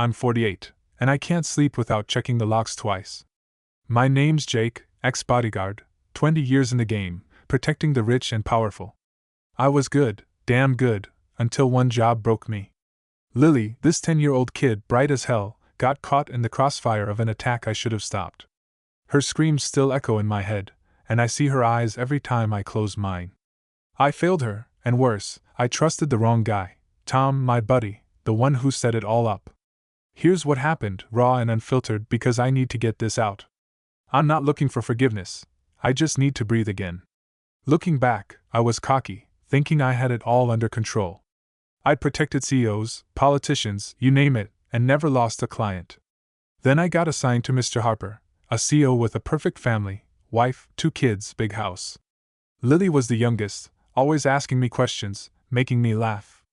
I'm 48, and I can't sleep without checking the locks twice. My name's Jake, ex-bodyguard, 20 years in the game, protecting the rich and powerful. I was good, damn good, until one job broke me. Lily, this 10-year-old kid, bright as hell, got caught in the crossfire of an attack I should have stopped. Her screams still echo in my head, and I see her eyes every time I close mine. I failed her, and worse, I trusted the wrong guy, Tom, my buddy, the one who set it all up. Here's what happened, raw and unfiltered, because I need to get this out. I'm not looking for forgiveness, I just need to breathe again. Looking back, I was cocky, thinking I had it all under control. I'd protected CEOs, politicians, you name it, and never lost a client. Then I got assigned to Mr. Harper, a CEO with a perfect family, wife, 2 kids, big house. Lily was the youngest, always asking me questions, making me laugh.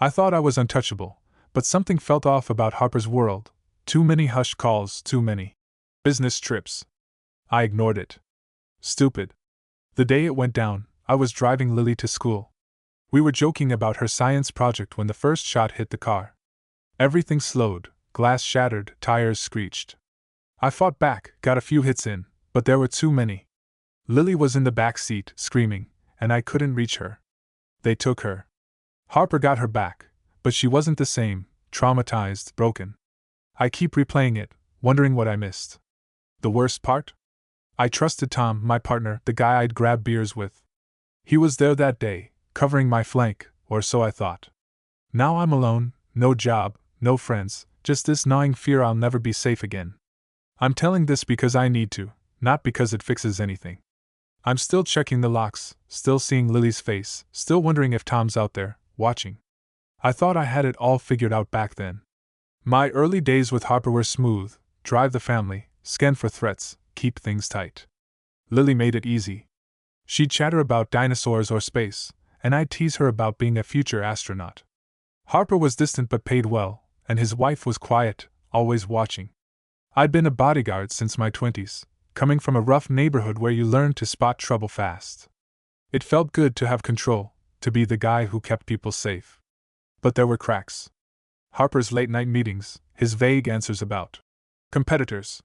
I thought I was untouchable, but something felt off about Harper's world. Too many hushed calls, too many business trips. I ignored it. Stupid. The day it went down, I was driving Lily to school. We were joking about her science project when the first shot hit the car. Everything slowed, glass shattered, tires screeched. I fought back, got a few hits in, but there were too many. Lily was in the back seat, screaming, and I couldn't reach her. They took her. Harper got her back, but she wasn't the same, traumatized, broken. I keep replaying it, wondering what I missed. The worst part? I trusted Tom, my partner, the guy I'd grab beers with. He was there that day, covering my flank, or so I thought. Now I'm alone, no job, no friends, just this gnawing fear I'll never be safe again. I'm telling this because I need to, not because it fixes anything. I'm still checking the locks, still seeing Lily's face, still wondering if Tom's out there, watching. I thought I had it all figured out back then. My early days with Harper were smooth: drive the family, scan for threats, keep things tight. Lily made it easy. She'd chatter about dinosaurs or space, and I'd tease her about being a future astronaut. Harper was distant but paid well, and his wife was quiet, always watching. I'd been a bodyguard since my 20s, coming from a rough neighborhood where you learn to spot trouble fast. It felt good to have control, to be the guy who kept people safe. But there were cracks. Harper's late-night meetings, his vague answers about competitors.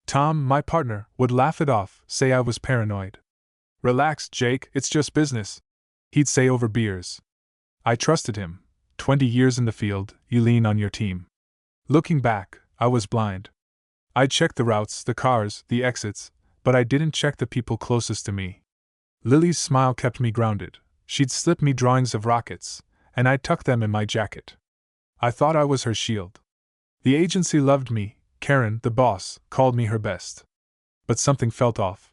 Tom, my partner, would laugh it off, say I was paranoid. Relax, Jake, it's just business, he'd say over beers. I trusted him. 20 years in the field, you lean on your team. Looking back, I was blind. I checked the routes, the cars, the exits, but I didn't check the people closest to me. Lily's smile kept me grounded. She'd slip me drawings of rockets, and I'd tuck them in my jacket. I thought I was her shield. The agency loved me. Karen, the boss, called me her best. But something felt off.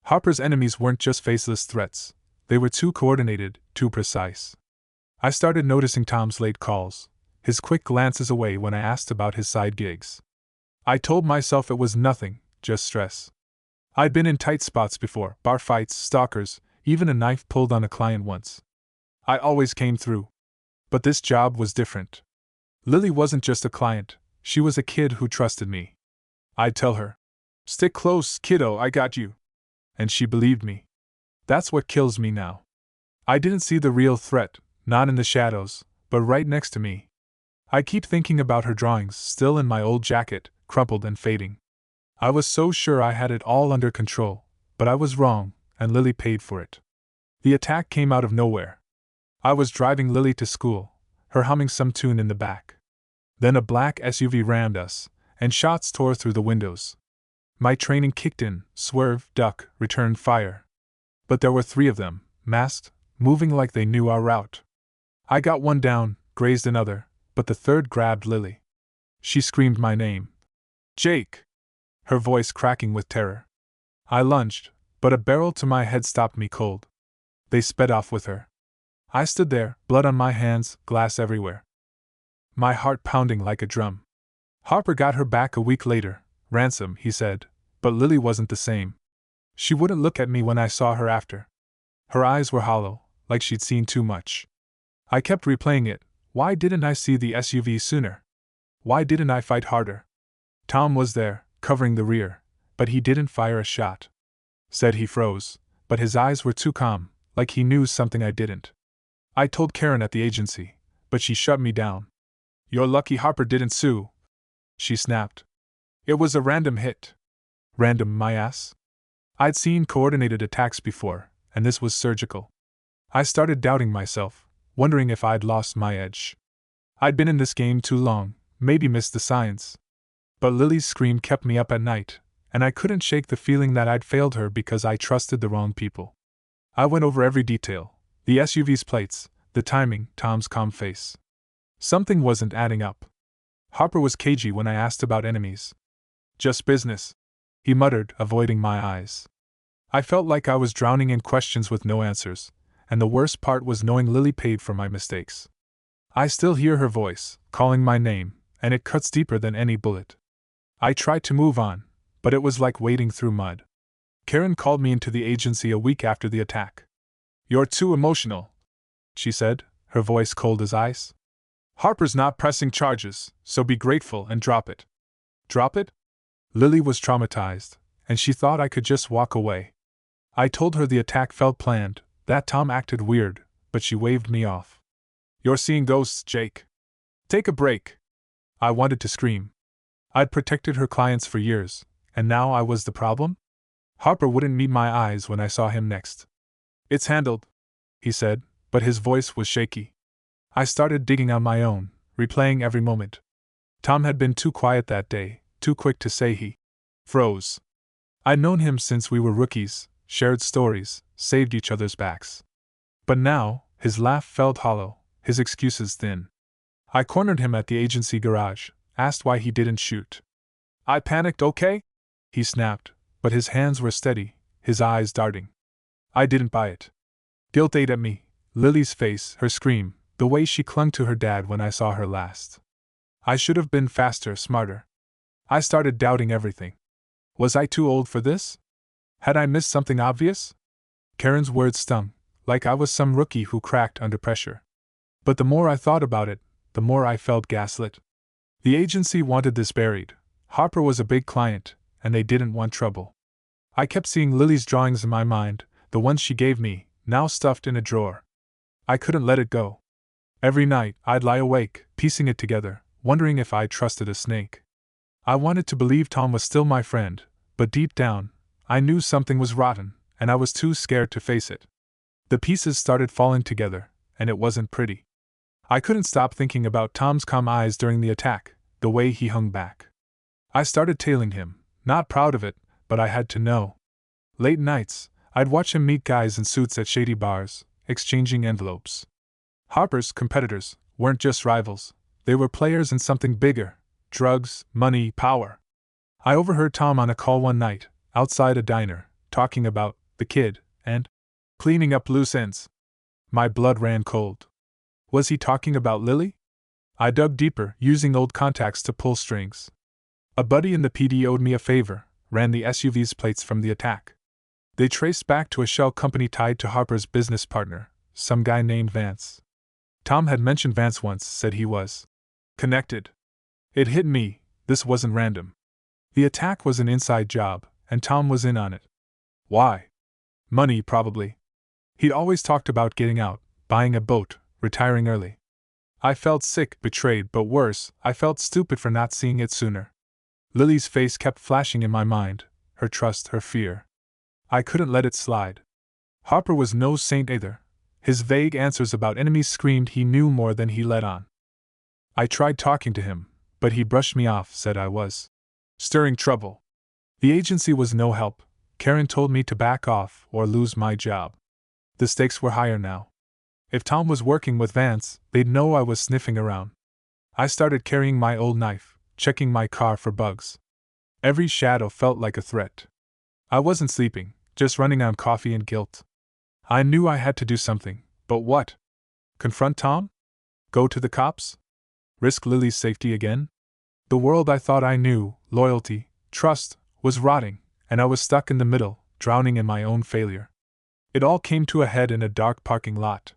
Harper's enemies weren't just faceless threats. They were too coordinated, too precise. I started noticing Tom's late calls, his quick glances away when I asked about his side gigs. I told myself it was nothing, just stress. I'd been in tight spots before, bar fights, stalkers, even a knife pulled on a client once. I always came through. But this job was different. Lily wasn't just a client, she was a kid who trusted me. I'd tell her, "Stick close, kiddo, I got you." And she believed me. That's what kills me now. I didn't see the real threat, not in the shadows, but right next to me. I keep thinking about her drawings, still in my old jacket, crumpled and fading. I was so sure I had it all under control, but I was wrong, and Lily paid for it. The attack came out of nowhere. I was driving Lily to school, her humming some tune in the back. Then a black SUV rammed us, and shots tore through the windows. My training kicked in: swerve, duck, return fire. But there were 3 of them, masked, moving like they knew our route. I got one down, grazed another, but the third grabbed Lily. She screamed my name. "Jake!" Her voice cracking with terror. I lunged, but a barrel to my head stopped me cold. They sped off with her. I stood there, blood on my hands, glass everywhere. My heart pounding like a drum. Harper got her back a week later. Ransom, he said, but Lily wasn't the same. She wouldn't look at me when I saw her after. Her eyes were hollow, like she'd seen too much. I kept replaying it. Why didn't I see the SUV sooner? Why didn't I fight harder? Tom was there, covering the rear, but he didn't fire a shot. Said he froze, but his eyes were too calm, like he knew something I didn't. I told Karen at the agency, but she shut me down. "You're lucky Harper didn't sue," she snapped. It was a random hit. Random, my ass? I'd seen coordinated attacks before, and this was surgical. I started doubting myself, wondering if I'd lost my edge. I'd been in this game too long, maybe missed the signs. But Lily's scream kept me up at night, and I couldn't shake the feeling that I'd failed her because I trusted the wrong people. I went over every detail, the SUV's plates, the timing, Tom's calm face. Something wasn't adding up. Harper was cagey when I asked about enemies. Just business, he muttered, avoiding my eyes. I felt like I was drowning in questions with no answers, and the worst part was knowing Lily paid for my mistakes. I still hear her voice, calling my name, and it cuts deeper than any bullet. I tried to move on, but it was like wading through mud. Karen called me into the agency a week after the attack. "You're too emotional," she said, her voice cold as ice. "Harper's not pressing charges, so be grateful and drop it." Drop it? Lily was traumatized, and she thought I could just walk away. I told her the attack felt planned, that Tom acted weird, but she waved me off. "You're seeing ghosts, Jake. Take a break." I wanted to scream. I'd protected her clients for years, and now I was the problem? Harper wouldn't meet my eyes when I saw him next. "It's handled," he said, but his voice was shaky. I started digging on my own, replaying every moment. Tom had been too quiet that day, too quick to say he froze. I'd known him since we were rookies, shared stories, saved each other's backs. But now, his laugh felt hollow, his excuses thin. I cornered him at the agency garage, asked why he didn't shoot. "I panicked, okay?" he snapped, but his hands were steady, his eyes darting. I didn't buy it. Guilt ate at me, Lily's face, her scream, the way she clung to her dad when I saw her last. I should have been faster, smarter. I started doubting everything. Was I too old for this? Had I missed something obvious? Karen's words stung, like I was some rookie who cracked under pressure. But the more I thought about it, the more I felt gaslit. The agency wanted this buried. Harper was a big client, and they didn't want trouble. I kept seeing Lily's drawings in my mind, the ones she gave me, now stuffed in a drawer. I couldn't let it go. Every night, I'd lie awake, piecing it together, wondering if I'd trusted a snake. I wanted to believe Tom was still my friend, but deep down, I knew something was rotten, and I was too scared to face it. The pieces started falling together, and it wasn't pretty. I couldn't stop thinking about Tom's calm eyes during the attack, the way he hung back. I started tailing him, not proud of it, but I had to know. Late nights, I'd watch him meet guys in suits at shady bars, exchanging envelopes. Harper's competitors weren't just rivals, they were players in something bigger: drugs, money, power. I overheard Tom on a call one night, outside a diner, talking about the kid and cleaning up loose ends. My blood ran cold. Was he talking about Lily? I dug deeper, using old contacts to pull strings. A buddy in the PD owed me a favor, ran the SUV's plates from the attack. They traced back to a shell company tied to Harper's business partner, some guy named Vance. Tom had mentioned Vance once, said he was connected. It hit me, this wasn't random. The attack was an inside job, and Tom was in on it. Why? Money, probably. He'd always talked about getting out, buying a boat, retiring early. I felt sick, betrayed, but worse, I felt stupid for not seeing it sooner. Lily's face kept flashing in my mind, her trust, her fear. I couldn't let it slide. Harper was no saint either. His vague answers about enemies screamed he knew more than he let on. I tried talking to him, but he brushed me off, said I was stirring trouble. The agency was no help. Karen told me to back off or lose my job. The stakes were higher now. If Tom was working with Vance, they'd know I was sniffing around. I started carrying my old knife, checking my car for bugs. Every shadow felt like a threat. I wasn't sleeping, just running on coffee and guilt. I knew I had to do something, but what? Confront Tom? Go to the cops? Risk Lily's safety again? The world I thought I knew, loyalty, trust, was rotting, and I was stuck in the middle, drowning in my own failure. It all came to a head in a dark parking lot.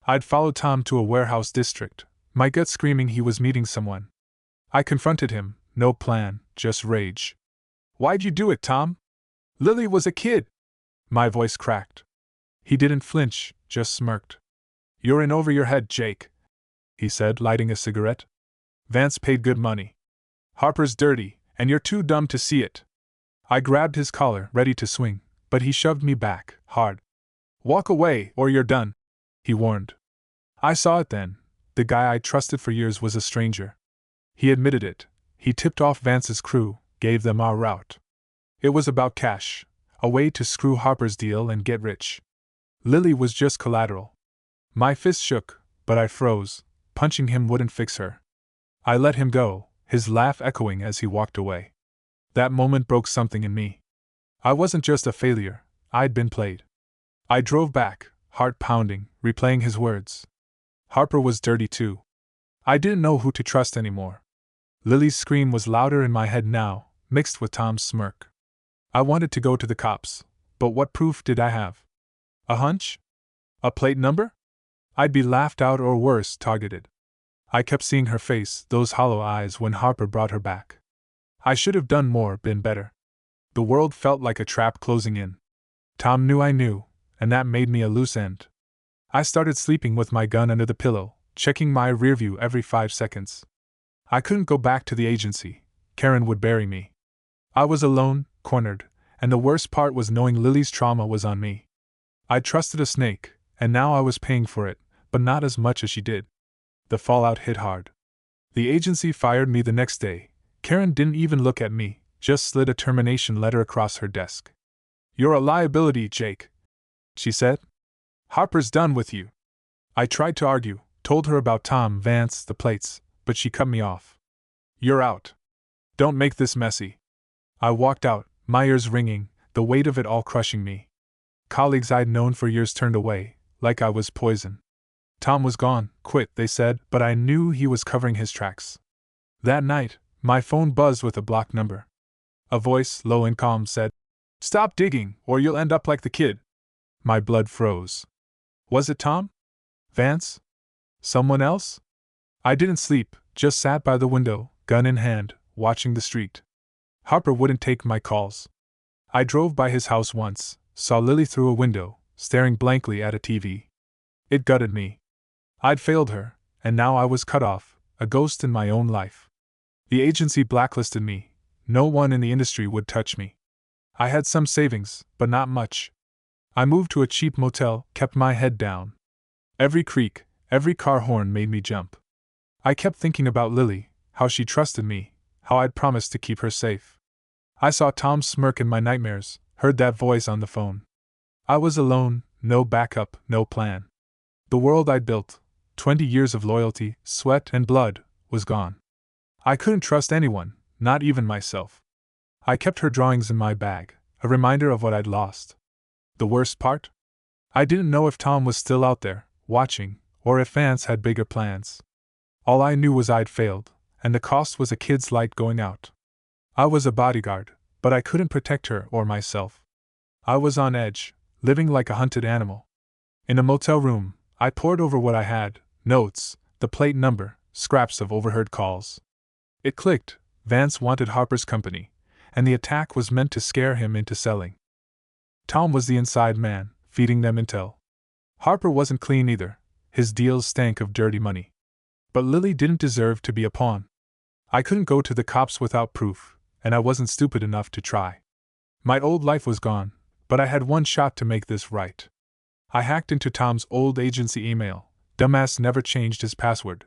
I'd followed Tom to a warehouse district, my gut screaming he was meeting someone. I confronted him, no plan, just rage. Why'd you do it, Tom? Lily was a kid. My voice cracked. He didn't flinch, just smirked. You're in over your head, Jake, he said, lighting a cigarette. Vance paid good money. Harper's dirty, and you're too dumb to see it. I grabbed his collar, ready to swing, but he shoved me back, hard. Walk away, or you're done, he warned. I saw it then. The guy I'd trusted for years was a stranger. He admitted it. He tipped off Vance's crew, gave them our route. It was about cash, a way to screw Harper's deal and get rich. Lily was just collateral. My fist shook, but I froze. Punching him wouldn't fix her. I let him go, his laugh echoing as he walked away. That moment broke something in me. I wasn't just a failure, I'd been played. I drove back, heart pounding, replaying his words. Harper was dirty too. I didn't know who to trust anymore. Lily's scream was louder in my head now, mixed with Tom's smirk. I wanted to go to the cops, but what proof did I have? A hunch? A plate number? I'd be laughed out or worse, targeted. I kept seeing her face, those hollow eyes when Harper brought her back. I should have done more, been better. The world felt like a trap closing in. Tom knew I knew, and that made me a loose end. I started sleeping with my gun under the pillow, checking my rearview every 5 seconds. I couldn't go back to the agency. Karen would bury me. I was alone, cornered, and the worst part was knowing Lily's trauma was on me. I'd trusted a snake, and now I was paying for it, but not as much as she did. The fallout hit hard. The agency fired me the next day. Karen didn't even look at me, just slid a termination letter across her desk. "You're a liability, Jake," she said. "Harper's done with you." I tried to argue, told her about Tom, Vance, the plates, but she cut me off. "You're out. Don't make this messy." I walked out, my ears ringing, the weight of it all crushing me. Colleagues I'd known for years turned away, like I was poison. Tom was gone, quit, they said, but I knew he was covering his tracks. That night, my phone buzzed with a blocked number. A voice, low and calm, said, "Stop digging, or you'll end up like the kid." My blood froze. Was it Tom? Vance? Someone else? I didn't sleep, just sat by the window, gun in hand, watching the street. Harper wouldn't take my calls. I drove by his house once, saw Lily through a window, staring blankly at a TV. It gutted me. I'd failed her, and now I was cut off, a ghost in my own life. The agency blacklisted me. No one in the industry would touch me. I had some savings, but not much. I moved to a cheap motel, kept my head down. Every creak, every car horn made me jump. I kept thinking about Lily, how she trusted me, how I'd promised to keep her safe. I saw Tom's smirk in my nightmares, heard that voice on the phone. I was alone, no backup, no plan. The world I'd built, 20 years of loyalty, sweat, and blood, was gone. I couldn't trust anyone, not even myself. I kept her drawings in my bag, a reminder of what I'd lost. The worst part? I didn't know if Tom was still out there, watching, or if Vance had bigger plans. All I knew was I'd failed, and the cost was a kid's light going out. I was a bodyguard, but I couldn't protect her or myself. I was on edge, living like a hunted animal. In a motel room, I pored over what I had, notes, the plate number, scraps of overheard calls. It clicked. Vance wanted Harper's company, and the attack was meant to scare him into selling. Tom was the inside man, feeding them intel. Harper wasn't clean either. His deals stank of dirty money. But Lily didn't deserve to be a pawn. I couldn't go to the cops without proof, and I wasn't stupid enough to try. My old life was gone, but I had one shot to make this right. I hacked into Tom's old agency email. Dumbass never changed his password.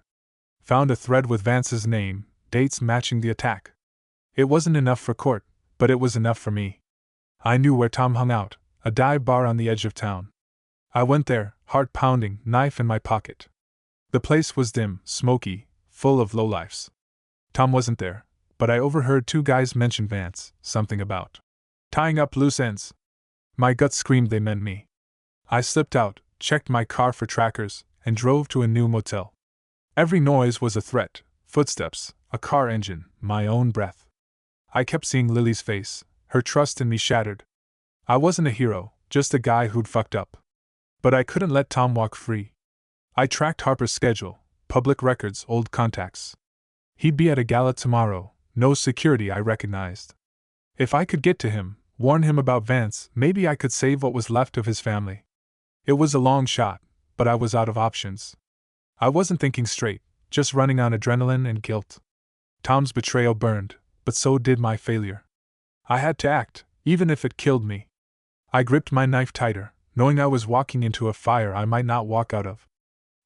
Found a thread with Vance's name, dates matching the attack. It wasn't enough for court, but it was enough for me. I knew where Tom hung out, a dive bar on the edge of town. I went there, heart pounding, knife in my pocket. The place was dim, smoky, full of lowlifes. Tom wasn't there, but I overheard 2 guys mention Vance, something about tying up loose ends. My gut screamed they meant me. I slipped out, checked my car for trackers, and drove to a new motel. Every noise was a threat, footsteps, a car engine, my own breath. I kept seeing Lily's face, her trust in me shattered. I wasn't a hero, just a guy who'd fucked up. But I couldn't let Tom walk free. I tracked Harper's schedule, public records, old contacts. He'd be at a gala tomorrow, no security I recognized. If I could get to him, warn him about Vance, maybe I could save what was left of his family. It was a long shot, but I was out of options. I wasn't thinking straight, just running on adrenaline and guilt. Tom's betrayal burned, but so did my failure. I had to act, even if it killed me. I gripped my knife tighter, knowing I was walking into a fire I might not walk out of.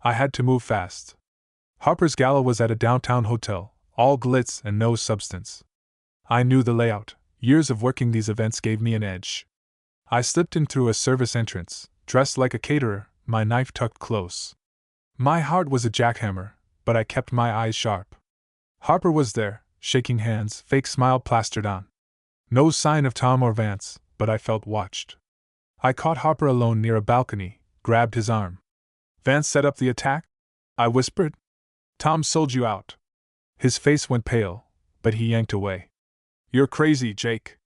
I had to move fast. Harper's Gala was at a downtown hotel, all glitz and no substance. I knew the layout. Years of working these events gave me an edge. I slipped in through a service entrance, dressed like a caterer, my knife tucked close. My heart was a jackhammer, but I kept my eyes sharp. Harper was there, shaking hands, fake smile plastered on. No sign of Tom or Vance, but I felt watched. I caught Harper alone near a balcony, grabbed his arm. Vance set up the attack? I whispered. Tom sold you out. His face went pale, but he yanked away. You're crazy, Jake.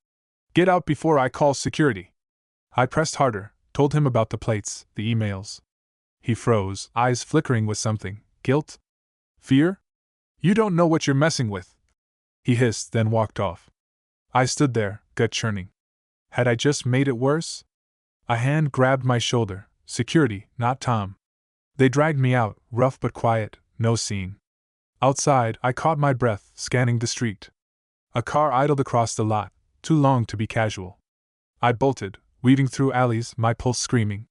Get out before I call security. I pressed harder, told him about the plates, the emails. He froze, eyes flickering with something. Guilt? Fear? You don't know what you're messing with. He hissed, then walked off. I stood there, gut churning. Had I just made it worse? A hand grabbed my shoulder. Security, not Tom. They dragged me out, rough but quiet, no scene. Outside, I caught my breath, scanning the street. A car idled across the lot, too long to be casual. I bolted, weaving through alleys, my pulse screaming.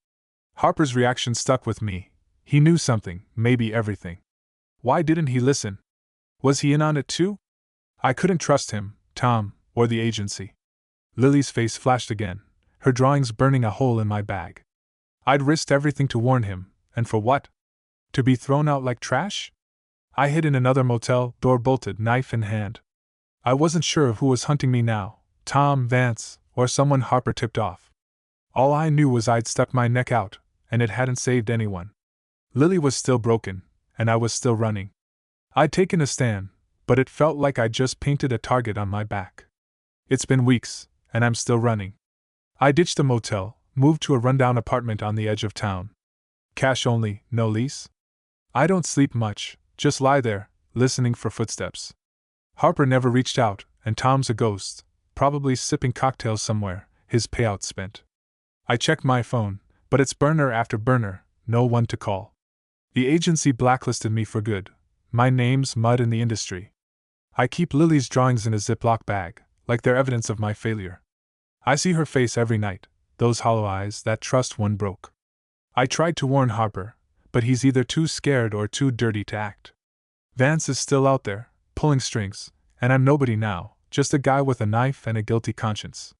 Harper's reaction stuck with me. He knew something, maybe everything. Why didn't he listen? Was he in on it too? I couldn't trust him, Tom, or the agency. Lily's face flashed again, her drawings burning a hole in my bag. I'd risked everything to warn him, and for what? To be thrown out like trash? I hid in another motel, door bolted, knife in hand. I wasn't sure of who was hunting me now, Tom, Vance, or someone Harper tipped off. All I knew was I'd stuck my neck out, and it hadn't saved anyone. Lily was still broken, and I was still running. I'd taken a stand, but it felt like I'd just painted a target on my back. It's been weeks, and I'm still running. I ditched the motel, moved to a rundown apartment on the edge of town. Cash only, no lease. I don't sleep much, just lie there, listening for footsteps. Harper never reached out, and Tom's a ghost, probably sipping cocktails somewhere, his payout spent. I check my phone, but it's burner after burner, no one to call. The agency blacklisted me for good. My name's mud in the industry. I keep Lily's drawings in a Ziploc bag, like they're evidence of my failure. I see her face every night, those hollow eyes, that trust one broke. I tried to warn Harper, but he's either too scared or too dirty to act. Vance is still out there, pulling strings, and I'm nobody now, just a guy with a knife and a guilty conscience.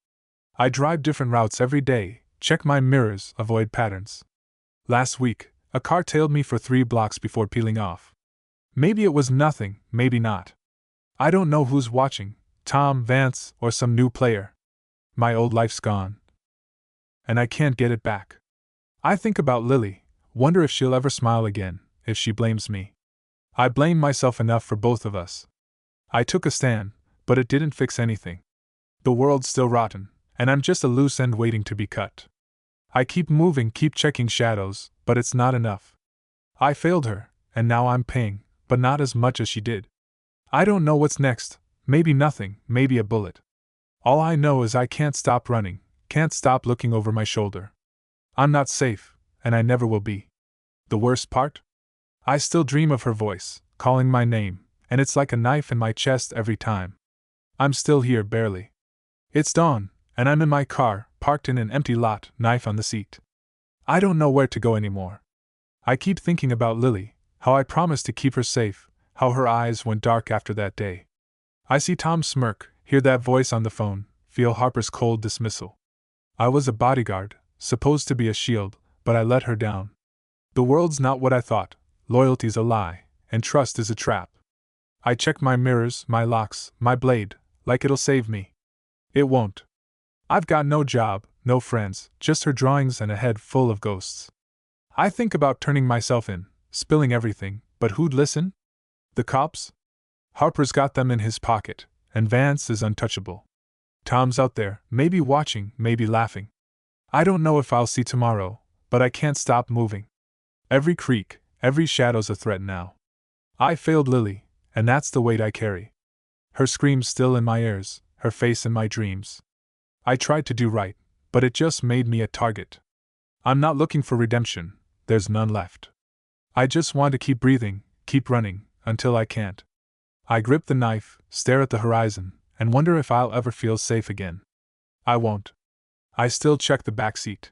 I drive different routes every day, check my mirrors, avoid patterns. Last week, a car tailed me for 3 blocks before peeling off. Maybe it was nothing, maybe not. I don't know who's watching, Tom, Vance, or some new player. My old life's gone. And I can't get it back. I think about Lily, wonder if she'll ever smile again, if she blames me. I blame myself enough for both of us. I took a stand, but it didn't fix anything. The world's still rotten, and I'm just a loose end waiting to be cut. I keep moving, keep checking shadows, but it's not enough. I failed her, and now I'm paying, but not as much as she did. I don't know what's next, maybe nothing, maybe a bullet. All I know is I can't stop running, can't stop looking over my shoulder. I'm not safe, and I never will be. The worst part? I still dream of her voice, calling my name, and it's like a knife in my chest every time. I'm still here, barely. It's dawn, and I'm in my car, parked in an empty lot, knife on the seat. I don't know where to go anymore. I keep thinking about Lily, how I promised to keep her safe, how her eyes went dark after that day. I see Tom smirk, hear that voice on the phone, feel Harper's cold dismissal. I was a bodyguard, supposed to be a shield, but I let her down. The world's not what I thought, loyalty's a lie, and trust is a trap. I check my mirrors, my locks, my blade, like it'll save me. It won't. I've got no job, no friends, just her drawings and a head full of ghosts. I think about turning myself in, spilling everything, but who'd listen? The cops? Harper's got them in his pocket, and Vance is untouchable. Tom's out there, maybe watching, maybe laughing. I don't know if I'll see tomorrow, but I can't stop moving. Every creak, every shadow's a threat now. I failed Lily, and that's the weight I carry. Her screams still in my ears, her face in my dreams. I tried to do right, but it just made me a target. I'm not looking for redemption, there's none left. I just want to keep breathing, keep running, until I can't. I grip the knife, stare at the horizon, and wonder if I'll ever feel safe again. I won't. I still check the back seat.